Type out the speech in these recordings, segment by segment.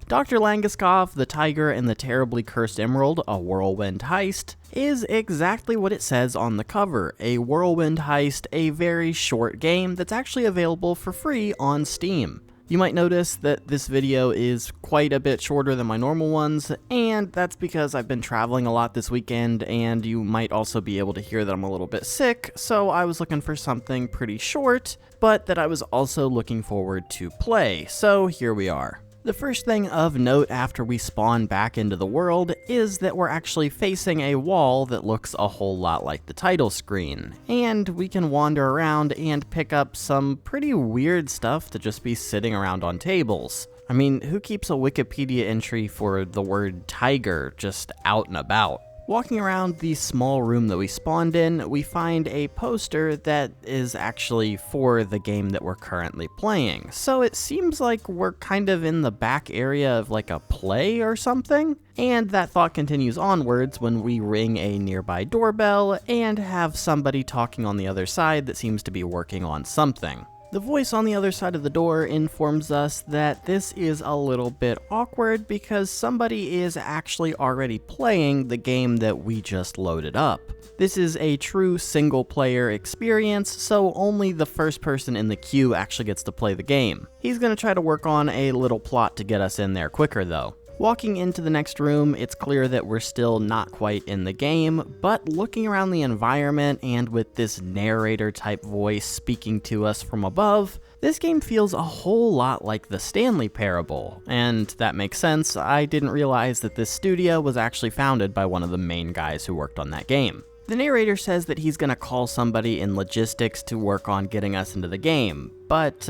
Dr. Langeskov, the Tiger and the Terribly Cursed Emerald, a Whirlwind Heist, is exactly what it says on the cover, a Whirlwind Heist, a very short game that's actually available for free on Steam. You might notice that this video is quite a bit shorter than my normal ones, and that's because I've been traveling a lot this weekend, and you might also be able to hear that I'm a little bit sick, so I was looking for something pretty short, but that I was also looking forward to play, so here we are. The first thing of note after we spawn back into the world is that we're actually facing a wall that looks a whole lot like the title screen, and we can wander around and pick up some pretty weird stuff to just be sitting around on tables. I mean, who keeps a Wikipedia entry for the word tiger just out and about? Walking around the small room that we spawned in, we find a poster that is actually for the game that we're currently playing. So it seems like we're kind of in the back area of like a play or something. And that thought continues onwards when we ring a nearby doorbell and have somebody talking on the other side that seems to be working on something. The voice on the other side of the door informs us that this is a little bit awkward because somebody is actually already playing the game that we just loaded up. This is a true single-player experience, so only the first person in the queue actually gets to play the game. He's going to try to work on a little plot to get us in there quicker though. Walking into the next room, it's clear that we're still not quite in the game, but looking around the environment and with this narrator type voice speaking to us from above, this game feels a whole lot like the Stanley Parable, and that makes sense. I didn't realize that this studio was actually founded by one of the main guys who worked on that game. The narrator says that he's gonna call somebody in logistics to work on getting us into the game, but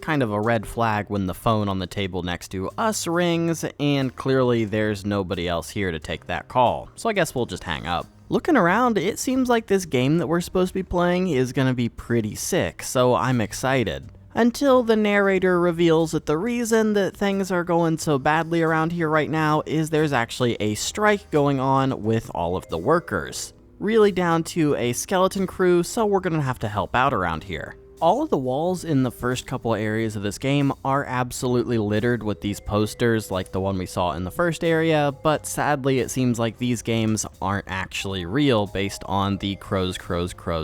kind of a red flag when the phone on the table next to us rings, and clearly there's nobody else here to take that call, so I guess we'll just hang up. Looking around, it seems like this game that we're supposed to be playing is gonna be pretty sick, so I'm excited. Until the narrator reveals that the reason that things are going so badly around here right now is there's actually a strike going on with all of the workers. Really down to a skeleton crew, so we're gonna have to help out around here. All of the walls in the first couple areas of this game are absolutely littered with these posters like the one we saw in the first area, but sadly it seems like these games aren't actually real based on the Crows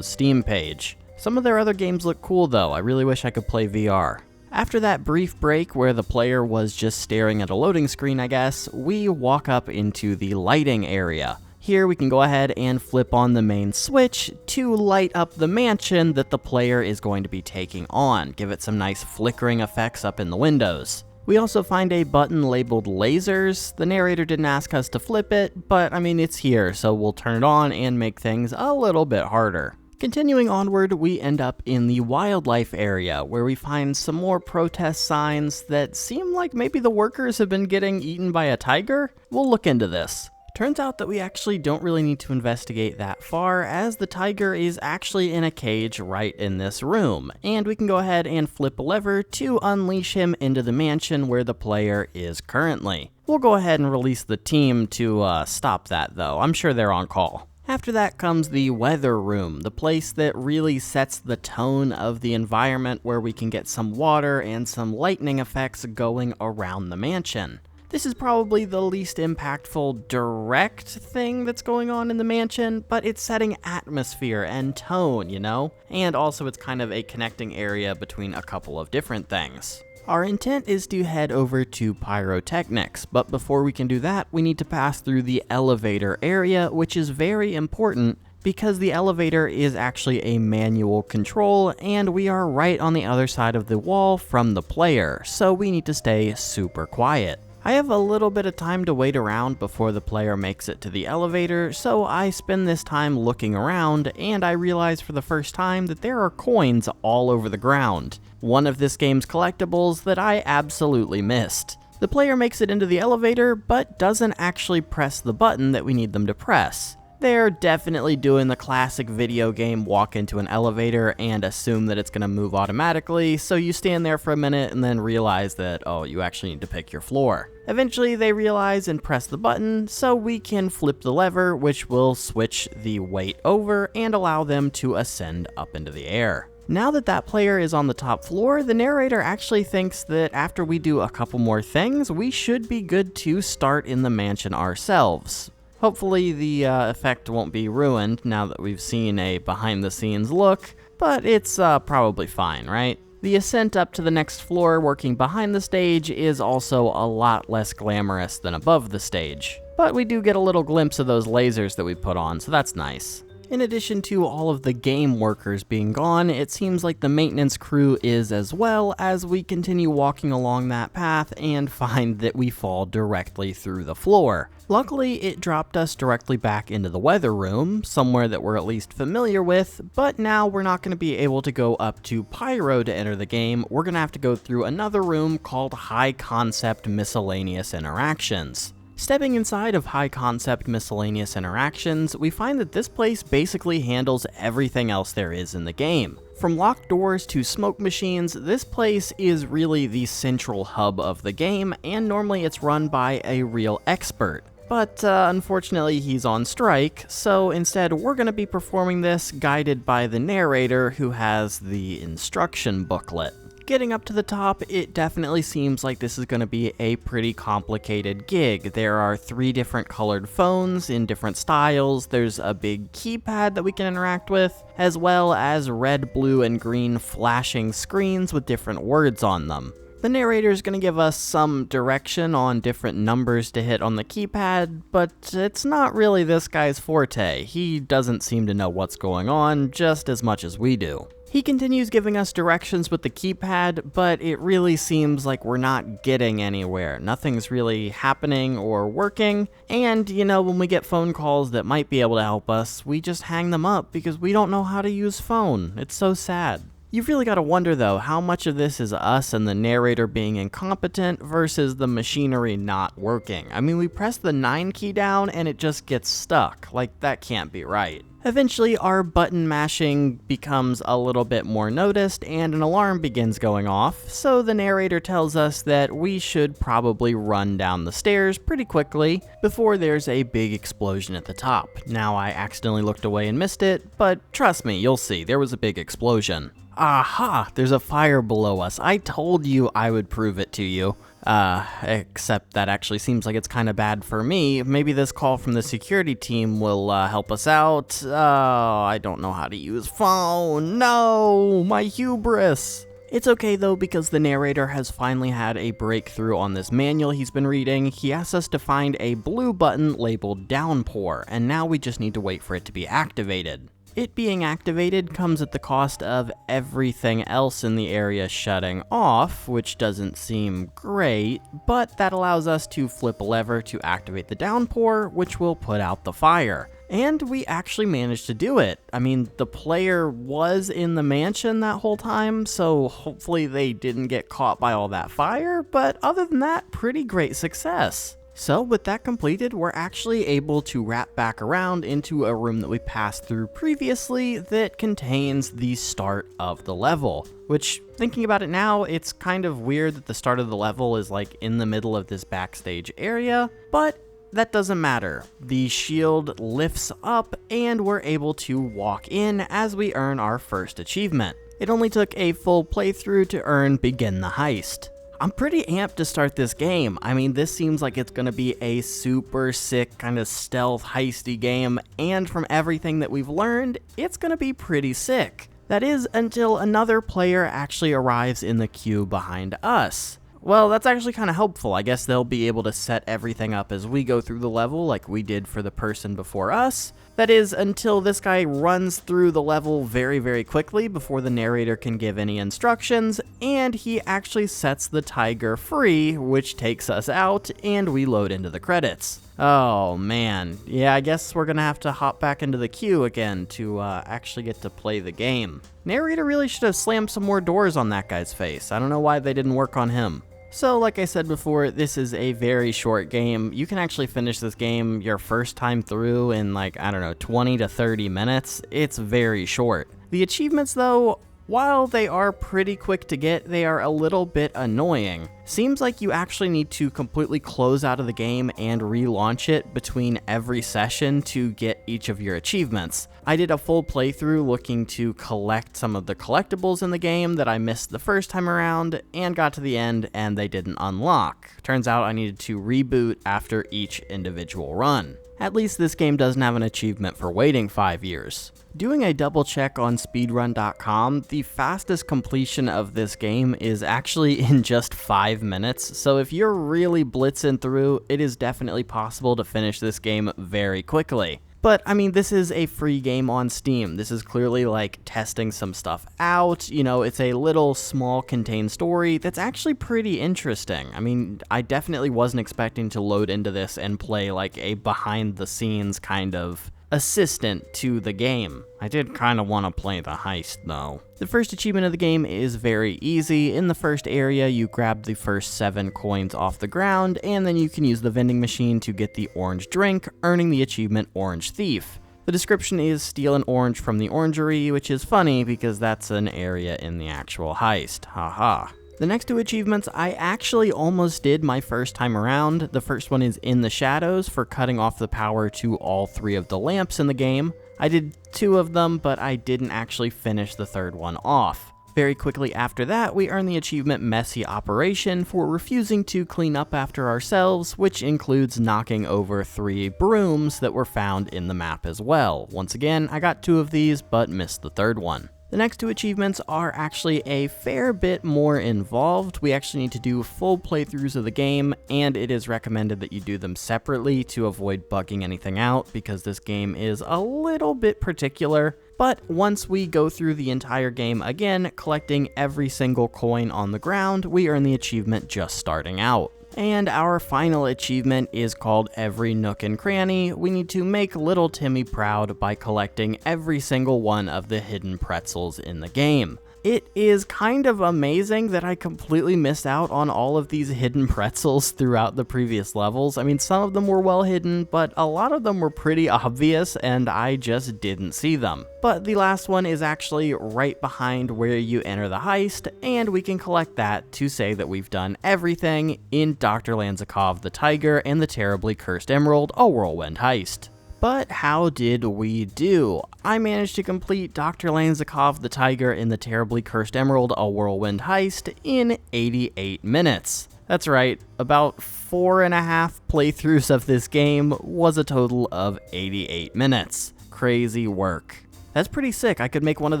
Steam page. Some of their other games look cool though. I really wish I could play VR. After that brief break where the player was just staring at a loading screen, I guess, we walk up into the lighting area. Here we can go ahead and flip on the main switch to light up the mansion that the player is going to be taking on, give it some nice flickering effects up in the windows. We also find a button labeled lasers. The narrator didn't ask us to flip it, but I mean it's here, so we'll turn it on and make things a little bit harder. Continuing onward, we end up in the wildlife area, where we find some more protest signs that seem like maybe the workers have been getting eaten by a tiger. We'll look into this. Turns out that we actually don't really need to investigate that far, as the tiger is actually in a cage right in this room, and we can go ahead and flip a lever to unleash him into the mansion where the player is currently. We'll go ahead and release the team to stop that though. I'm sure they're on call. After that comes the weather room, the place that really sets the tone of the environment, where we can get some water and some lightning effects going around the mansion. This is probably the least impactful direct thing that's going on in the mansion, but it's setting atmosphere and tone, you know? And also it's kind of a connecting area between a couple of different things. Our intent is to head over to pyrotechnics, but before we can do that, we need to pass through the elevator area, which is very important because the elevator is actually a manual control and we are right on the other side of the wall from the player, so we need to stay super quiet. I have a little bit of time to wait around before the player makes it to the elevator, so I spend this time looking around, and I realize for the first time that there are coins all over the ground. One of this game's collectibles that I absolutely missed. The player makes it into the elevator, but doesn't actually press the button that we need them to press. They're definitely doing the classic video game walk into an elevator and assume that it's going to move automatically, so you stand there for a minute and then realize that, oh, you actually need to pick your floor. Eventually they realize and press the button, so we can flip the lever, which will switch the weight over and allow them to ascend up into the air. Now that that player is on the top floor, the narrator actually thinks that after we do a couple more things, we should be good to start in the mansion ourselves. Hopefully the effect won't be ruined now that we've seen a behind-the-scenes look, but it's probably fine, right? The ascent up to the next floor working behind the stage is also a lot less glamorous than above the stage, but we do get a little glimpse of those lasers that we put on, so that's nice. In addition to all of the game workers being gone, it seems like the maintenance crew is as well, as we continue walking along that path and find that we fall directly through the floor. Luckily, it dropped us directly back into the weather room, somewhere that we're at least familiar with, but now we're not going to be able to go up to Pyro to enter the game. We're going to have to go through another room called High Concept Miscellaneous Interactions. Stepping inside of High Concept Miscellaneous Interactions, we find that this place basically handles everything else there is in the game. From locked doors to smoke machines, this place is really the central hub of the game, and normally it's run by a real expert. But unfortunately he's on strike, so instead we're going to be performing this guided by the narrator who has the instruction booklet. Getting up to the top, it definitely seems like this is going to be a pretty complicated gig. There are 3 different colored phones in different styles, there's a big keypad that we can interact with, as well as red, blue, and green flashing screens with different words on them. The narrator is going to give us some direction on different numbers to hit on the keypad, but it's not really this guy's forte. He doesn't seem to know what's going on just as much as we do. He continues giving us directions with the keypad, but it really seems like we're not getting anywhere. Nothing's really happening or working, and when we get phone calls that might be able to help us, we just hang them up because we don't know how to use phone. It's so sad. You've really got to wonder, though, how much of this is us and the narrator being incompetent versus the machinery not working. I mean, we press the 9 key down and it just gets stuck. Like, that can't be right. Eventually, our button mashing becomes a little bit more noticed and an alarm begins going off, so the narrator tells us that we should probably run down the stairs pretty quickly before there's a big explosion at the top. Now, I accidentally looked away and missed it, but trust me, you'll see, there was a big explosion. Aha! There's a fire below us. I told you I would prove it to you. Except that actually seems like it's kind of bad for me. Maybe this call from the security team will help us out. I don't know how to use phone. No! My hubris! It's okay though, because the narrator has finally had a breakthrough on this manual he's been reading. He asks us to find a blue button labeled downpour, and now we just need to wait for it to be activated. It being activated comes at the cost of everything else in the area shutting off, which doesn't seem great, but that allows us to flip a lever to activate the downpour, which will put out the fire. And we actually managed to do it. I mean, the player was in the mansion that whole time, so hopefully they didn't get caught by all that fire, but other than that, pretty great success. So with that completed, we're actually able to wrap back around into a room that we passed through previously that contains the start of the level. Which, thinking about it now, it's kind of weird that the start of the level is like in the middle of this backstage area, but that doesn't matter. The shield lifts up and we're able to walk in as we earn our first achievement. It only took a full playthrough to earn Begin the Heist. I'm pretty amped to start this game. I mean, this seems like it's going to be a super sick kind of stealth heisty game, and from everything that we've learned, it's going to be pretty sick. That is, until another player actually arrives in the queue behind us. Well, that's actually kind of helpful. I guess they'll be able to set everything up as we go through the level like we did for the person before us. That is, until this guy runs through the level very, very quickly before the narrator can give any instructions, and he actually sets the tiger free, which takes us out, and we load into the credits. Oh man, yeah, I guess we're gonna have to hop back into the queue again to actually get to play the game. Narrator really should have slammed some more doors on that guy's face. I don't know why they didn't work on him. So like I said before, this is a very short game. You can actually finish this game your first time through in like, I don't know, 20 to 30 minutes. It's very short. The achievements though, while they are pretty quick to get, they are a little bit annoying. Seems like you actually need to completely close out of the game and relaunch it between every session to get each of your achievements. I did a full playthrough looking to collect some of the collectibles in the game that I missed the first time around, and got to the end and they didn't unlock. Turns out I needed to reboot after each individual run. At least this game doesn't have an achievement for waiting 5 years. Doing a double check on speedrun.com, the fastest completion of this game is actually in just 5 minutes, so if you're really blitzing through, it is definitely possible to finish this game very quickly. But, I mean, this is a free game on Steam. This is clearly, like, testing some stuff out. You know, it's a little, small, contained story that's actually pretty interesting. I mean, I definitely wasn't expecting to load into this and play, like, a behind-the-scenes kind of assistant to the game. I did kind of want to play the heist, though. The first achievement of the game is very easy. In the first area, you grab the first 7 coins off the ground, and then you can use the vending machine to get the orange drink, earning the achievement Orange Thief. The description is steal an orange from the orangery, which is funny because that's an area in the actual heist. Haha. The next 2 achievements I actually almost did my first time around. The first one is in the shadows for cutting off the power to all 3 of the lamps in the game. I did 2 of them, but I didn't actually finish the third one off. Very quickly after that, we earn the achievement Messy Operation for refusing to clean up after ourselves, which includes knocking over 3 brooms that were found in the map as well. Once again, I got 2 of these, but missed the third one. The next 2 achievements are actually a fair bit more involved. We actually need to do full playthroughs of the game, and it is recommended that you do them separately to avoid bugging anything out, because this game is a little bit particular. But once we go through the entire game again, collecting every single coin on the ground, we earn the achievement Just Starting Out. And our final achievement is called Every Nook and Cranny. We need to make little Timmy proud by collecting every single one of the hidden pretzels in the game. It is kind of amazing that I completely missed out on all of these hidden pretzels throughout the previous levels. I mean, some of them were well hidden, but a lot of them were pretty obvious and I just didn't see them. But the last one is actually right behind where you enter the heist, and we can collect that to say that we've done everything in Dr. Langeskov the Tiger and the Terribly Cursed Emerald, a Whirlwind Heist. But how did we do? I managed to complete Dr. Langeskov the Tiger and the Terribly Cursed Emerald, a Whirlwind Heist in 88 minutes. That's right, about 4.5 playthroughs of this game was a total of 88 minutes. Crazy work. That's pretty sick. I could make one of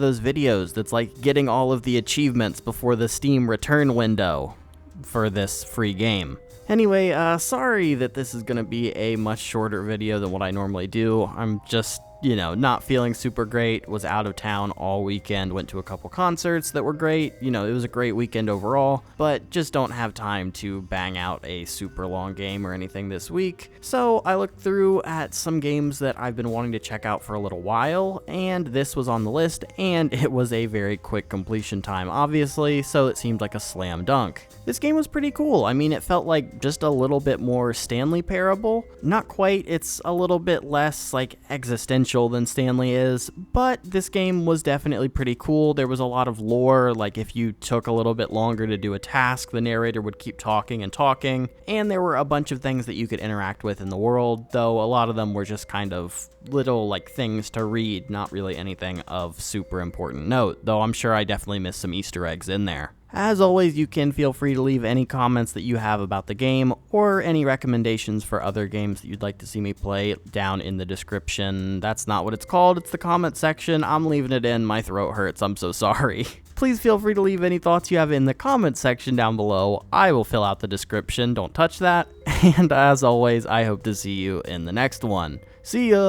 those videos that's like getting all of the achievements before the Steam return window for this free game. Anyway, sorry that this is going to be a much shorter video than what I normally do. I'm just, not feeling super great, was out of town all weekend, went to a couple concerts that were great. It was a great weekend overall, but just don't have time to bang out a super long game or anything this week. So I looked through at some games that I've been wanting to check out for a little while, and this was on the list, and it was a very quick completion time, obviously, so it seemed like a slam dunk. This game was pretty cool. I mean, it felt like just a little bit more Stanley parable. Not quite, it's a little bit less like existential than Stanley is, but this game was definitely pretty cool. There was a lot of lore, like if you took a little bit longer to do a task, the narrator would keep talking and talking, and there were a bunch of things that you could interact with in the world, though a lot of them were just kind of little like things to read, not really anything of super important note, though I'm sure I definitely missed some Easter eggs in there. As always, you can feel free to leave any comments that you have about the game or any recommendations for other games that you'd like to see me play down in the description. That's not what it's called, it's the comment section. I'm leaving it in, my throat hurts, I'm so sorry. Please feel free to leave any thoughts you have in the comment section down below. I will fill out the description, don't touch that. And as always, I hope to see you in the next one. See ya!